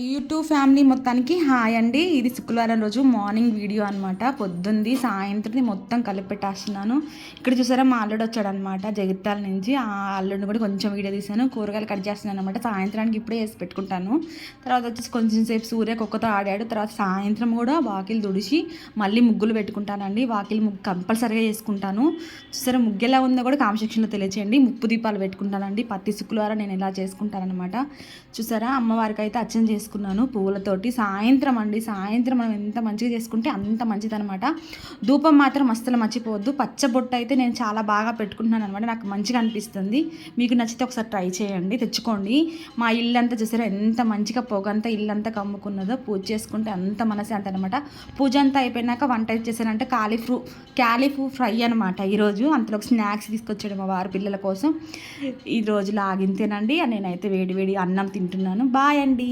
YouTube family మొత్తానికి hi అండి. ఇది శుక్రవారం రోజు మార్నింగ్ వీడియో అనమాట. పొద్దుంది సాయంత్రం మొత్తం కలిపెట్టేస్తున్నాను. ఇక్కడ చూసారా మా అల్లుడు వచ్చాడనమాట జగిత్యాల నుంచి. ఆ అల్లుడిని కూడా కొంచెం వీడియో తీసాను. కూరగాయలు కట్ చేస్తున్నాను అనమాట. సాయంత్రానికి ఇప్పుడే వేసి పెట్టుకుంటాను. తర్వాత వచ్చేసి కొంచెం సేపు సూర్య కుక్కతో ఆడాడు. తర్వాత సాయంత్రం కూడా వాకిలు తుడిచి మళ్ళీ ముగ్గులు పెట్టుకుంటానండి. వాకిలి ముగ్గు కంపల్సరీగా చేసుకుంటాను. చూసారా ముగ్గు ఎలా ఉందో కూడా కామెంట్ సెక్షన్లో తెలియచేయండి. ముప్పు దీపాలు పెట్టుకుంటానండి. ప్రతి శుక్రవారం నేను ఇలా చేసుకుంటానమాట. చూసారా అమ్మవారికి అయితే అర్చన చేసుకున్నాను పువ్వులతోటి. సాయంత్రం మనం ఎంత మంచిగా చేసుకుంటే అంత మంచిదనమాట. ధూపం మాత్రం అస్సలు మర్చిపోవద్దు. పచ్చబొట్టు అయితే నేను చాలా బాగా పెట్టుకుంటున్నాను అనమాట. నాకు మంచిగా అనిపిస్తుంది. మీకు నచ్చితే ఒకసారి ట్రై చేయండి, తెచ్చుకోండి. మా ఇల్లు అంతా చూసారా ఎంత మంచిగా పొగంతా ఇల్లంతా కమ్ముకున్నదో. పూజ చేసుకుంటే అంత మనశాంతి అనమాట. పూజ అంతా అయిపోయినాక వంట చేశానంటే క్యాలీఫ్రూ ఫ్రై అనమాట ఈరోజు. అంతలో స్నాక్స్ తీసుకొచ్చాడు మా వారి పిల్లల కోసం. ఈ రోజు లాగింతేనండి. నేనైతే వేడి వేడి అన్నం తింటున్నాను. బాయ్ అండి.